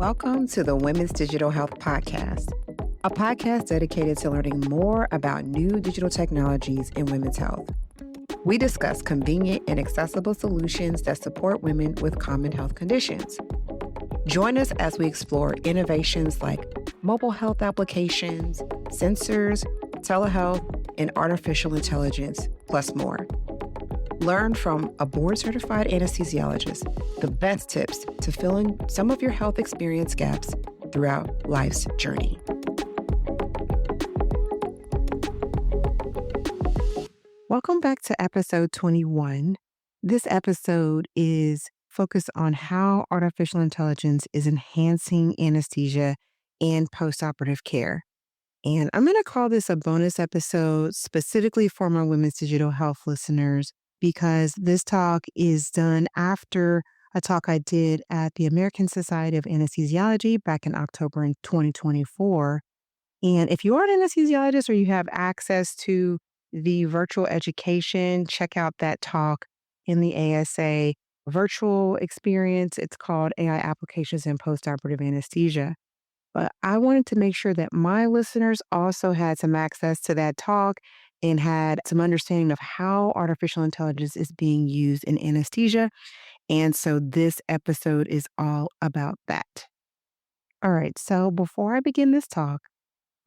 Welcome to the Women's Digital Health Podcast, a podcast dedicated to learning more about new digital technologies in women's health. We discuss convenient and accessible solutions that support women with common health conditions. Join us as we explore innovations like mobile health applications, sensors, telehealth, and artificial intelligence, plus more. Learn from a board-certified anesthesiologist the best tips to filling some of your health experience gaps throughout life's journey. Welcome back to episode 21. This episode is focused on how artificial intelligence is enhancing anesthesia and postoperative care. And I'm going to call this a bonus episode specifically for my women's digital health listeners, because this talk is done after a talk I did at the American Society of Anesthesiology back in October in 2024. And if you are an anesthesiologist or you have access to the virtual education, check out that talk in the ASA virtual experience. It's called AI Applications in Postoperative Anesthesia. But I wanted to make sure that my listeners also had some access to that talk and had some understanding of how artificial intelligence is being used in anesthesia. And so this episode is all about that. All right, so before I begin this talk,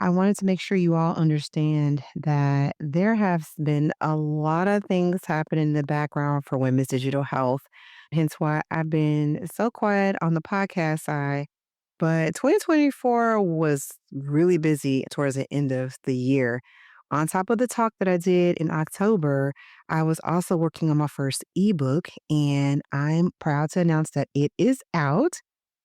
I wanted to make sure you all understand that there have been a lot of things happening in the background for women's digital health, hence why I've been so quiet on the podcast side. But 2024 was really busy towards the end of the year. On top of the talk that I did in October, I was also working on my first ebook, and I'm proud to announce that it is out.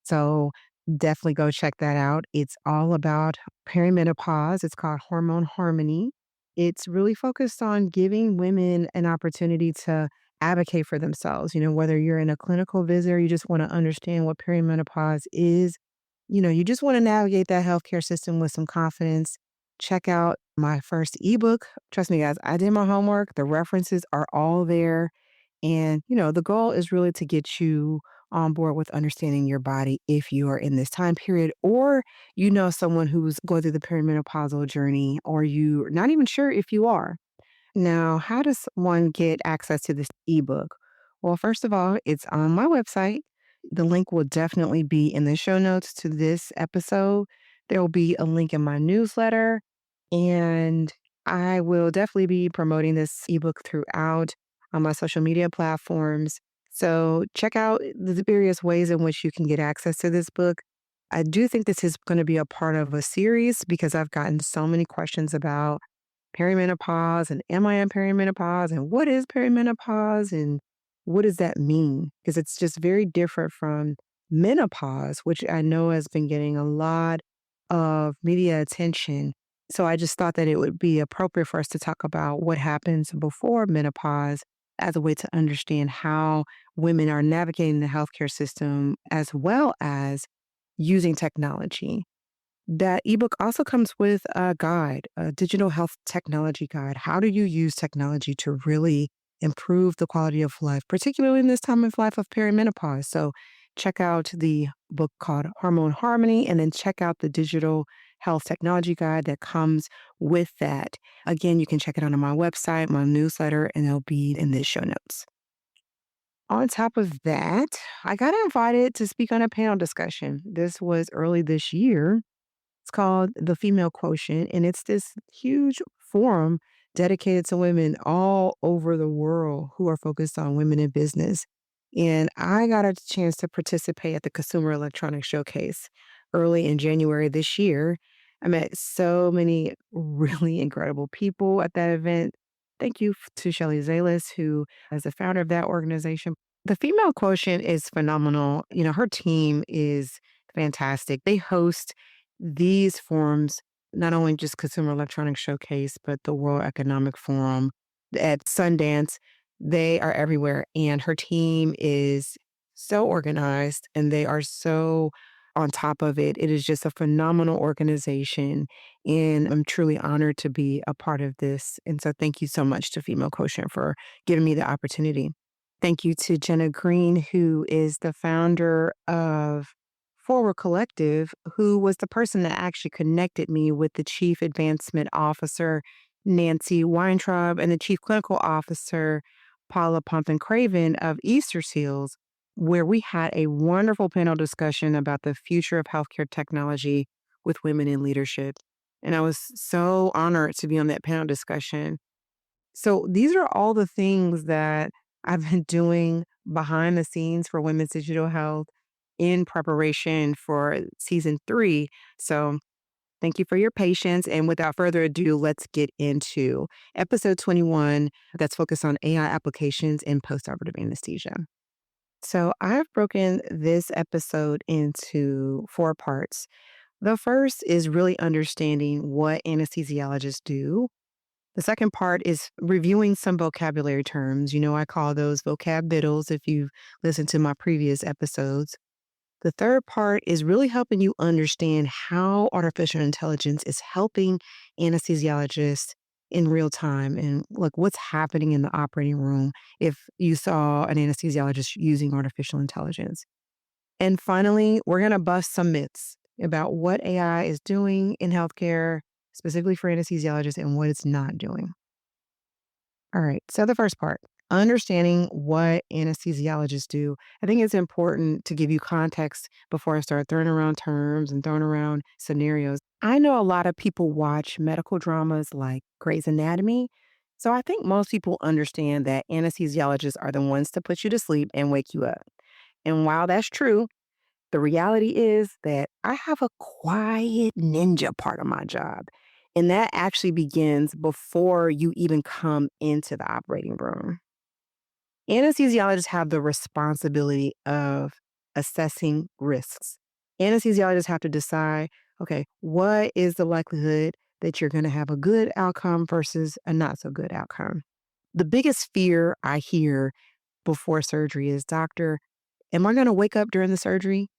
So definitely go check that out. It's all about perimenopause. It's called Hormone Harmony. It's really focused on giving women an opportunity to advocate for themselves. Whether you're in a clinical visit or you just want to understand what perimenopause is, you just want to navigate that healthcare system with some confidence. Check out my first ebook. Trust me, guys, I did my homework. The references are all there. And, the goal is really to get you on board with understanding your body if you are in this time period, or someone who's going through the perimenopausal journey, or you're not even sure if you are. Now, how does one get access to this ebook? Well, first of all, it's on my website. The link will definitely be in the show notes to this episode. There will be a link in my newsletter, and I will definitely be promoting this ebook throughout on my social media platforms. So check out the various ways in which you can get access to this book. I do think this is going to be a part of a series because I've gotten so many questions about perimenopause and am I in perimenopause and what is perimenopause and what does that mean? Because it's just very different from menopause, which I know has been getting a lot of media attention. So I just thought that it would be appropriate for us to talk about what happens before menopause as a way to understand how women are navigating the healthcare system as well as using technology. That ebook also comes with a guide, a digital health technology guide. How do you use technology to really improve the quality of life, particularly in this time of life of perimenopause? So check out the book called Hormone Harmony, and then check out the digital health technology guide that comes with that. Again, you can check it out on my website, my newsletter, and it'll be in the show notes. On top of that, I got invited to speak on a panel discussion. This was early this year. It's called The Female Quotient, and it's this huge forum dedicated to women all over the world who are focused on women in business. And I got a chance to participate at the Consumer Electronics Showcase early in January this year. I met so many really incredible people at that event. Thank you to Shelly Zalis, who is the founder of that organization. The Female Quotient is phenomenal. Her team is fantastic. They host these forums, not only just Consumer Electronics Showcase, but the World Economic Forum at Sundance. They are everywhere. And her team is so organized and they are so on top of it. It is just a phenomenal organization. And I'm truly honored to be a part of this. And so thank you so much to Female Quotient for giving me the opportunity. Thank you to Jenna Green, who is the founder of Forward Collective, who was the person that actually connected me with the Chief Advancement Officer, Nancy Weintraub, and the Chief Clinical Officer, Paula Ponthan Craven of Easter Seals, where we had a wonderful panel discussion about the future of healthcare technology with women in leadership. And I was so honored to be on that panel discussion. So these are all the things that I've been doing behind the scenes for women's digital health in preparation for season 3. So thank you for your patience. And without further ado, let's get into episode 21 that's focused on AI applications in postoperative anesthesia. So I've broken this episode into 4 parts. The first is really understanding what anesthesiologists do. The second part is reviewing some vocabulary terms. I call those vocab biddles if you've listened to my previous episodes. The third part is really helping you understand how artificial intelligence is helping anesthesiologists in real time and like what's happening in the operating room if you saw an anesthesiologist using artificial intelligence. And finally, we're going to bust some myths about what AI is doing in healthcare, specifically for anesthesiologists, and what it's not doing. All right. So the first part, understanding what anesthesiologists do. I think it's important to give you context before I start throwing around terms and throwing around scenarios. I know a lot of people watch medical dramas like Grey's Anatomy. So I think most people understand that anesthesiologists are the ones to put you to sleep and wake you up. And while that's true, the reality is that I have a quiet ninja part of my job. And that actually begins before you even come into the operating room. Anesthesiologists have the responsibility of assessing risks. Anesthesiologists have to decide, okay, what is the likelihood that you're going to have a good outcome versus a not so good outcome? The biggest fear I hear before surgery is, doctor, am I going to wake up during the surgery?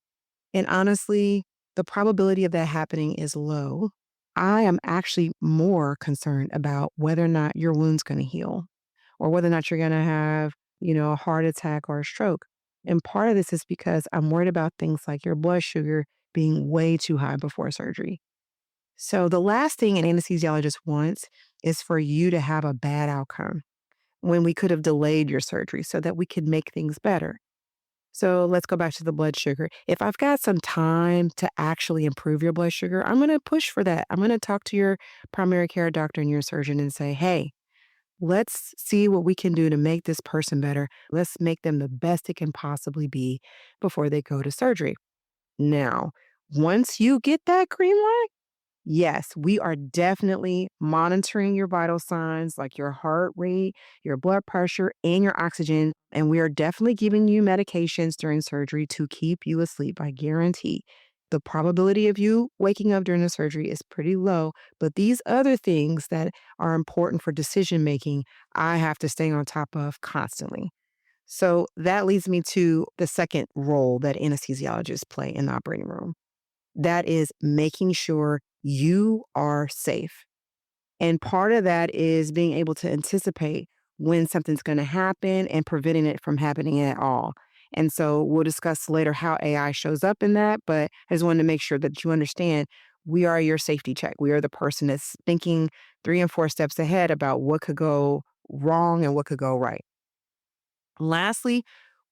And honestly, the probability of that happening is low. I am actually more concerned about whether or not your wound's going to heal or whether or not you're going to have, a heart attack or a stroke. And part of this is because I'm worried about things like your blood sugar being way too high before surgery. So the last thing an anesthesiologist wants is for you to have a bad outcome when we could have delayed your surgery so that we could make things better. So let's go back to the blood sugar. If I've got some time to actually improve your blood sugar, I'm going to push for that. I'm going to talk to your primary care doctor and your surgeon and say, hey, let's see what we can do to make this person better. Let's make them the best it can possibly be before they go to surgery. Now, once you get that green light, yes, we are definitely monitoring your vital signs like your heart rate, your blood pressure, and your oxygen. And we are definitely giving you medications during surgery to keep you asleep. I guarantee the probability of you waking up during the surgery is pretty low. But these other things that are important for decision making, I have to stay on top of constantly. So that leads me to the second role that anesthesiologists play in the operating room. That is making sure you are safe. And part of that is being able to anticipate when something's going to happen and preventing it from happening at all. And so we'll discuss later how AI shows up in that, but I just wanted to make sure that you understand we are your safety check. We are the person that's thinking 3 and 4 steps ahead about what could go wrong and what could go right. Lastly,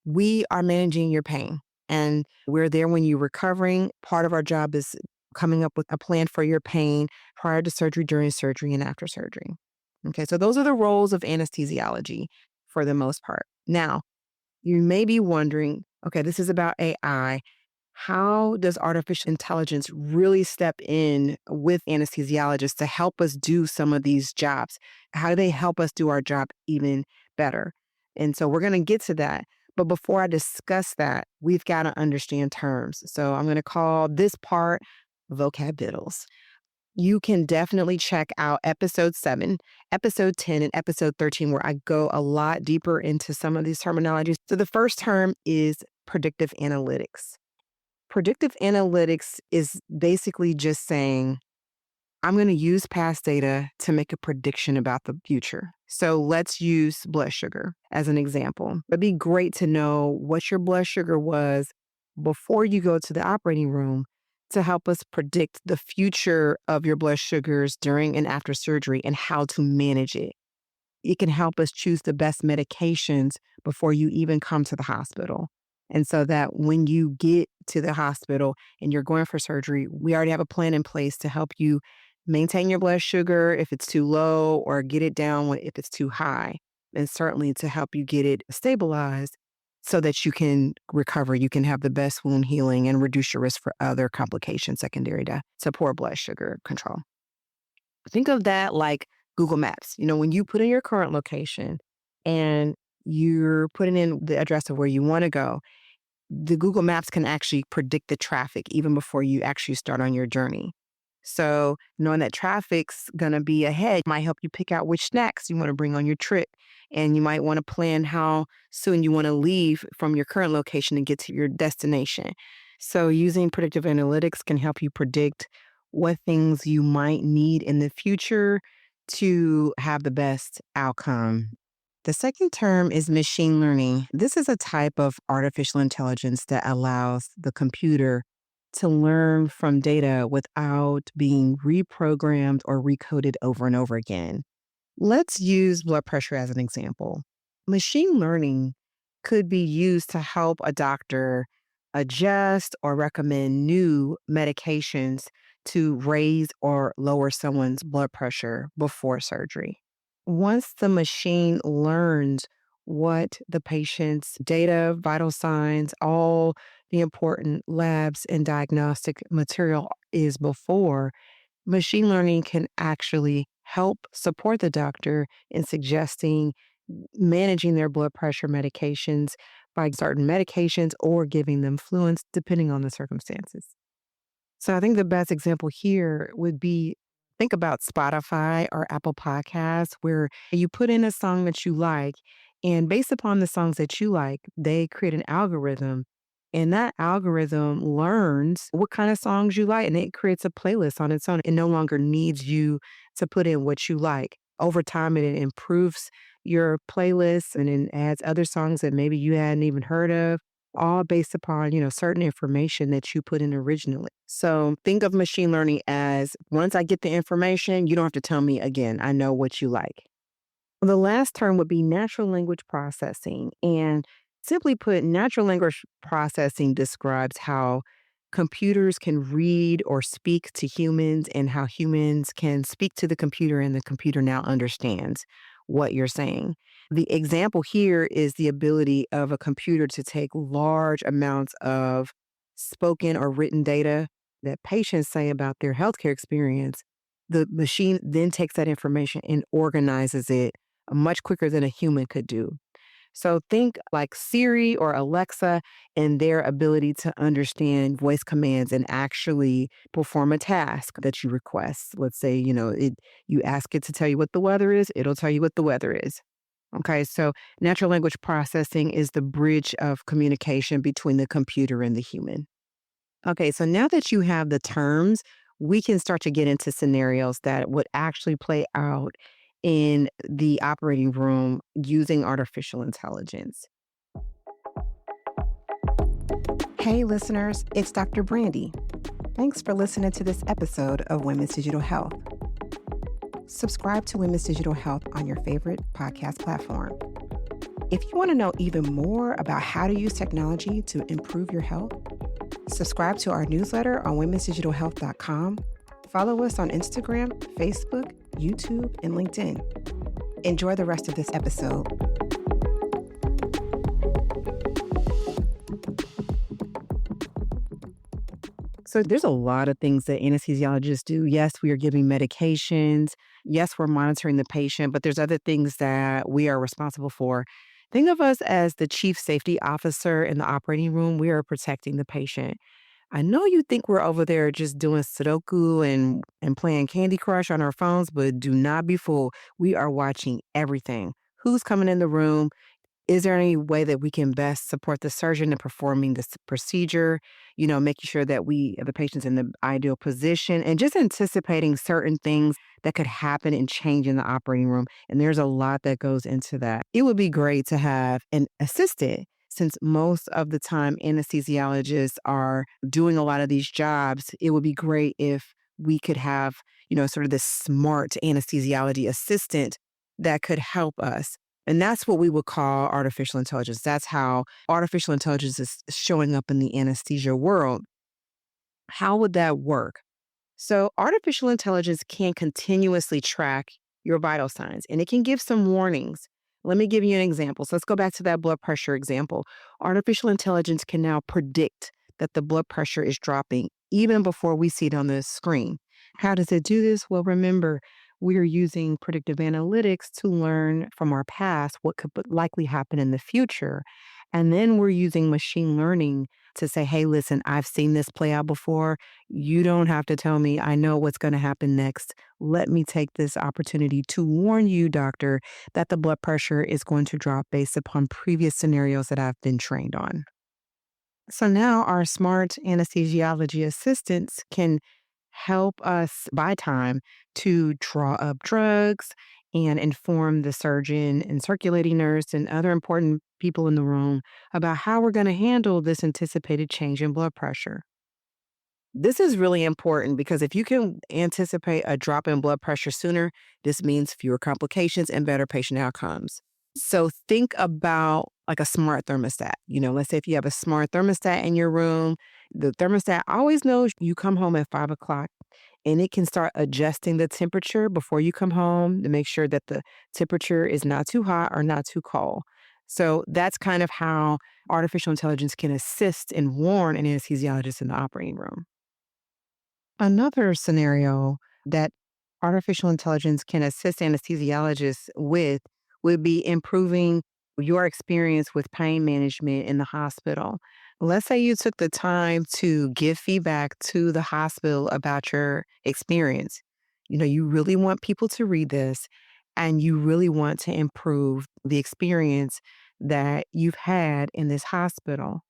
we are managing your pain and we're there when you're recovering. Part of our job is coming up with a plan for your pain prior to surgery, during surgery, and after surgery. Okay, so those are the roles of anesthesiology for the most part. Now, you may be wondering, okay, this is about AI. How does artificial intelligence really step in with anesthesiologists to help us do some of these jobs? How do they help us do our job even better? And so we're going to get to that. But before I discuss that, we've got to understand terms. So I'm going to call this part vocab biddles. You can definitely check out episode 7, episode 10, and episode 13, where I go a lot deeper into some of these terminologies. So the first term is predictive analytics. Predictive analytics is basically just saying, I'm going to use past data to make a prediction about the future. So let's use blood sugar as an example. It'd be great to know what your blood sugar was before you go to the operating room to help us predict the future of your blood sugars during and after surgery and how to manage it. It can help us choose the best medications before you even come to the hospital. And so that when you get to the hospital and you're going for surgery, we already have a plan in place to help you maintain your blood sugar if it's too low or get it down if it's too high. And certainly to help you get it stabilized so that you can recover, you can have the best wound healing and reduce your risk for other complications secondary to poor blood sugar control. Think of that like Google Maps. When you put in your current location and you're putting in the address of where you want to go, the Google Maps can actually predict the traffic even before you actually start on your journey. So knowing that traffic's going to be ahead might help you pick out which snacks you want to bring on your trip. And you might want to plan how soon you want to leave from your current location and get to your destination. So using predictive analytics can help you predict what things you might need in the future to have the best outcome. The second term is machine learning. This is a type of artificial intelligence that allows the computer to learn from data without being reprogrammed or recoded over and over again. Let's use blood pressure as an example. Machine learning could be used to help a doctor adjust or recommend new medications to raise or lower someone's blood pressure before surgery. Once the machine learns what the patient's data, vital signs, all the important labs and diagnostic material is before, machine learning can actually help support the doctor in suggesting managing their blood pressure medications by certain medications or giving them fluids, depending on the circumstances. So I think the best example here would be think about Spotify or Apple Podcasts, where you put in a song that you like, and based upon the songs that you like, they create an algorithm. And that algorithm learns what kind of songs you like, and it creates a playlist on its own. It no longer needs you to put in what you like. Over time, it improves your playlist and it adds other songs that maybe you hadn't even heard of, all based upon, certain information that you put in originally. So think of machine learning as once I get the information, you don't have to tell me again. I know what you like. The last term would be natural language processing. And simply put, natural language processing describes how computers can read or speak to humans and how humans can speak to the computer and the computer now understands what you're saying. The example here is the ability of a computer to take large amounts of spoken or written data that patients say about their healthcare experience. The machine then takes that information and organizes it much quicker than a human could do. So think like Siri or Alexa and their ability to understand voice commands and actually perform a task that you request. Let's say, you ask it to tell you what the weather is, it'll tell you what the weather is. Okay, so natural language processing is the bridge of communication between the computer and the human. Okay, so now that you have the terms, we can start to get into scenarios that would actually play out in the operating room using artificial intelligence. Hey, listeners, it's Dr. Brandy. Thanks for listening to this episode of Women's Digital Health. Subscribe to Women's Digital Health on your favorite podcast platform. If you want to know even more about how to use technology to improve your health, subscribe to our newsletter on womensdigitalhealth.com. Follow us on Instagram, Facebook, YouTube, and LinkedIn. Enjoy the rest of this episode. So there's a lot of things that anesthesiologists do. Yes, we are giving medications. Yes, we're monitoring the patient, but there's other things that we are responsible for. Think of us as the chief safety officer in the operating room. We are protecting the patient. I know you think we're over there just doing Sudoku and playing Candy Crush on our phones, but do not be fooled. We are watching everything. Who's coming in the room? Is there any way that we can best support the surgeon in performing this procedure? Making sure that the patient's in the ideal position and just anticipating certain things that could happen and change in the operating room. And there's a lot that goes into that. It would be great to have an assistant since most of the time anesthesiologists are doing a lot of these jobs, it would be great if we could have, sort of this smart anesthesiology assistant that could help us. And that's what we would call artificial intelligence. That's how artificial intelligence is showing up in the anesthesia world. How would that work? So, artificial intelligence can continuously track your vital signs and it can give some warnings. Let me give you an example. So, let's go back to that blood pressure example. Artificial intelligence can now predict that the blood pressure is dropping even before we see it on the screen. How does it do this? Well, remember, we're using predictive analytics to learn from our past what could likely happen in the future. And then we're using machine learning to say, hey, listen, I've seen this play out before. You don't have to tell me. I know what's going to happen next. Let me take this opportunity to warn you, doctor, that the blood pressure is going to drop based upon previous scenarios that I've been trained on. So now our smart anesthesiology assistants can help us buy time to draw up drugs and inform the surgeon and circulating nurse and other important people in the room about how we're going to handle this anticipated change in blood pressure. This is really important because if you can anticipate a drop in blood pressure sooner, this means fewer complications and better patient outcomes. So think about like a smart thermostat. Let's say if you have a smart thermostat in your room, the thermostat always knows you come home at 5 o'clock and it can start adjusting the temperature before you come home to make sure that the temperature is not too hot or not too cold. So that's kind of how artificial intelligence can assist and warn an anesthesiologist in the operating room. Another scenario that artificial intelligence can assist anesthesiologists with would be improving your experience with pain management in the hospital. Let's say you took the time to give feedback to the hospital about your experience. You really want people to read this and you really want to improve the experience that you've had in this hospital.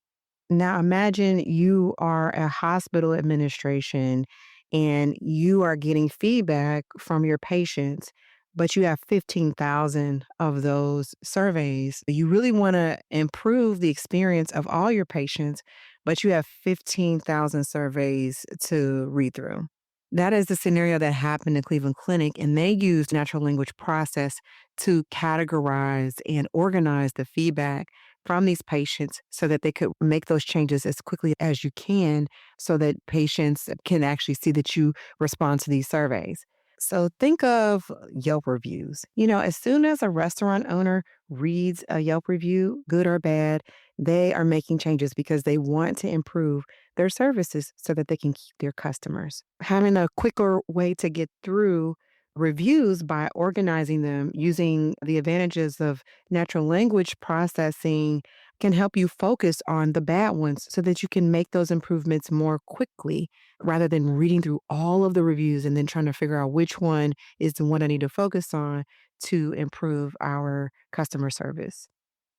Now imagine you are a hospital administration and you are getting feedback from your patients, but you have 15,000 of those surveys. You really want to improve the experience of all your patients, but you have 15,000 surveys to read through. That is the scenario that happened in Cleveland Clinic, and they used natural language process to categorize and organize the feedback from these patients so that they could make those changes as quickly as you can so that patients can actually see that you respond to these surveys. So think of Yelp reviews. As soon as a restaurant owner reads a Yelp review, good or bad, they are making changes because they want to improve their services so that they can keep their customers. Having a quicker way to get through reviews by organizing them using the advantages of natural language processing can help you focus on the bad ones so that you can make those improvements more quickly rather than reading through all of the reviews and then trying to figure out which one is the one I need to focus on to improve our customer service.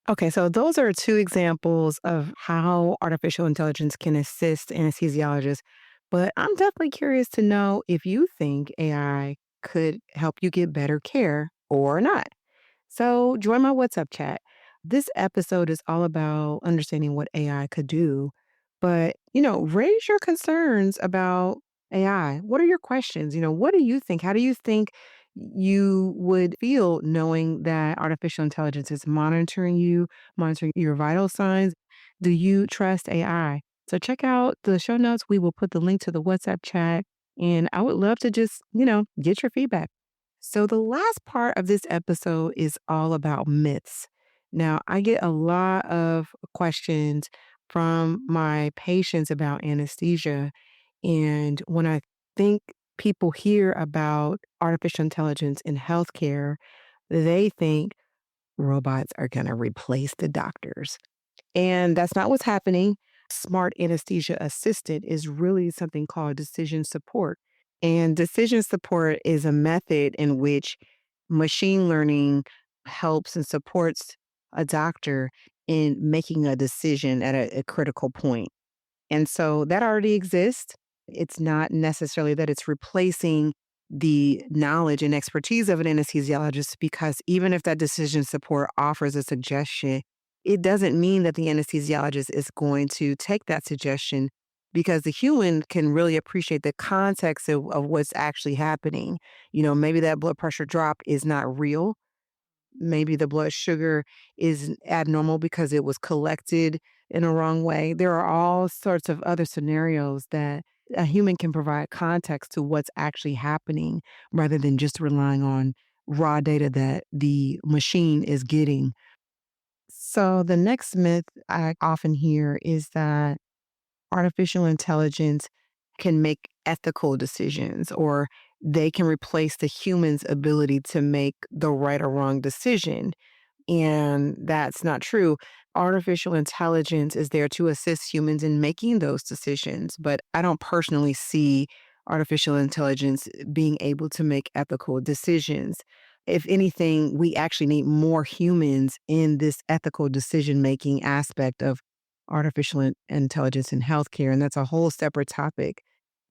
Okay, so those are two examples of how artificial intelligence can assist anesthesiologists. But I'm definitely curious to know if you think AI could help you get better care or not. So join my WhatsApp chat. This episode is all about understanding what AI could do. But, raise your concerns about AI. What are your questions? What do you think? How do you think you would feel knowing that artificial intelligence is monitoring you, monitoring your vital signs? Do you trust AI? So check out the show notes. We will put the link to the WhatsApp chat. And I would love to just, get your feedback. So, the last part of this episode is all about myths. Now, I get a lot of questions from my patients about anesthesia. And when I think people hear about artificial intelligence in healthcare, they think robots are going to replace the doctors. And that's not what's happening. Smart anesthesia assistant is really something called decision support. And decision support is a method in which machine learning helps and supports a doctor in making a decision at a critical point. And so that already exists. It's not necessarily that it's replacing the knowledge and expertise of an anesthesiologist because even if that decision support offers a suggestion, it doesn't mean that the anesthesiologist is going to take that suggestion because the human can really appreciate the context of what's actually happening. Maybe that blood pressure drop is not real. Maybe the blood sugar is abnormal because it was collected in a wrong way. There are all sorts of other scenarios that a human can provide context to what's actually happening rather than just relying on raw data that the machine is getting. So, the next myth I often hear is that artificial intelligence can make ethical decisions or they can replace the human's ability to make the right or wrong decision. And that's not true. Artificial intelligence is there to assist humans in making those decisions, but I don't personally see artificial intelligence being able to make ethical decisions. If anything, we actually need more humans in this ethical decision making aspect of artificial intelligence in healthcare. And that's a whole separate topic.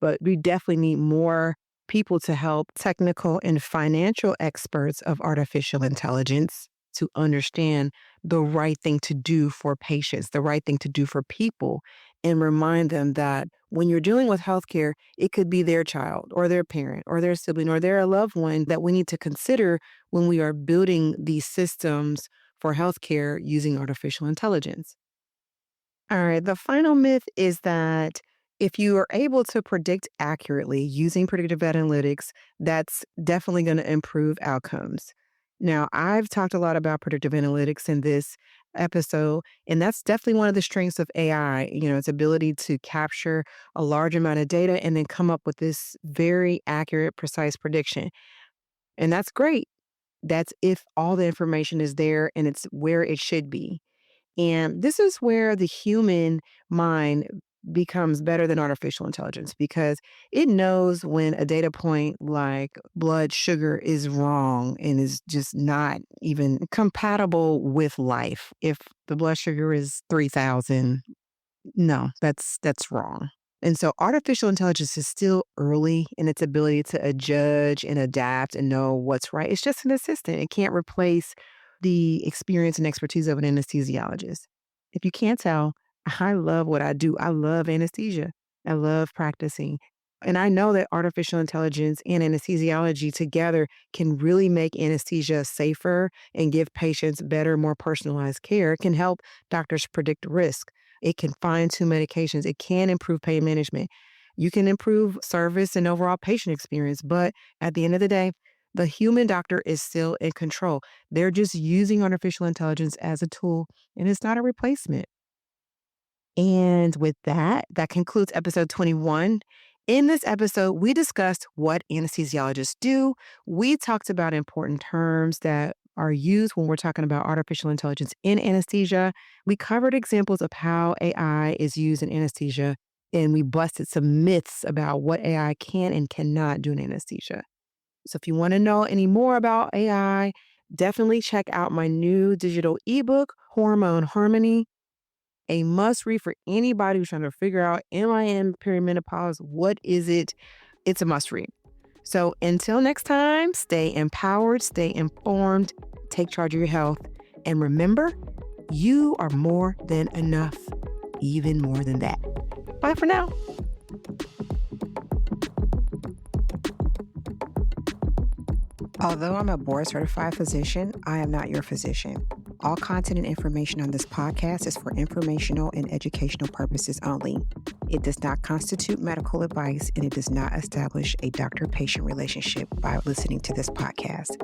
But we definitely need more people to help technical and financial experts of artificial intelligence to understand the right thing to do for patients, the right thing to do for people, and remind them that when you're dealing with healthcare, it could be their child or their parent or their sibling or their loved one that we need to consider when we are building these systems for healthcare using artificial intelligence. All right. The final myth is that if you are able to predict accurately using predictive analytics, that's definitely going to improve outcomes. Now, I've talked a lot about predictive analytics in this episode, and that's definitely one of the strengths of AI, its ability to capture a large amount of data and then come up with this very accurate, precise prediction. And that's great. That's if all the information is there and it's where it should be. And this is where the human mind becomes better than artificial intelligence because it knows when a data point like blood sugar is wrong and is just not even compatible with life. If the blood sugar is 3,000, no, that's wrong. And so artificial intelligence is still early in its ability to judge and adapt and know what's right. It's just an assistant. It can't replace the experience and expertise of an anesthesiologist. If you can't tell, I love what I do. I love anesthesia. I love practicing. And I know that artificial intelligence and anesthesiology together can really make anesthesia safer and give patients better, more personalized care. It can help doctors predict risk. It can fine tune medications. It can improve pain management. You can improve service and overall patient experience. But at the end of the day, the human doctor is still in control. They're just using artificial intelligence as a tool, and it's not a replacement. And with that, that concludes episode 21. In this episode, we discussed what anesthesiologists do. We talked about important terms that are used when we're talking about artificial intelligence in anesthesia. We covered examples of how AI is used in anesthesia, and we busted some myths about what AI can and cannot do in anesthesia. So if you want to know any more about AI, definitely check out my new digital ebook, Hormone Harmony, a must read for anybody who's trying to figure out, am I in perimenopause? What is it? It's a must read. So until next time, stay empowered, stay informed, take charge of your health, and remember, you are more than enough, even more than that. Bye for now. Although I'm a board-certified physician, I am not your physician. All content and information on this podcast is for informational and educational purposes only. It does not constitute medical advice, and it does not establish a doctor-patient relationship by listening to this podcast.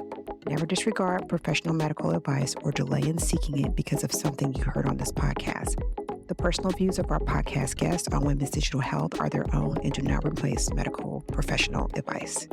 Never disregard professional medical advice or delay in seeking it because of something you heard on this podcast. The personal views of our podcast guests on women's digital health are their own and do not replace medical professional advice.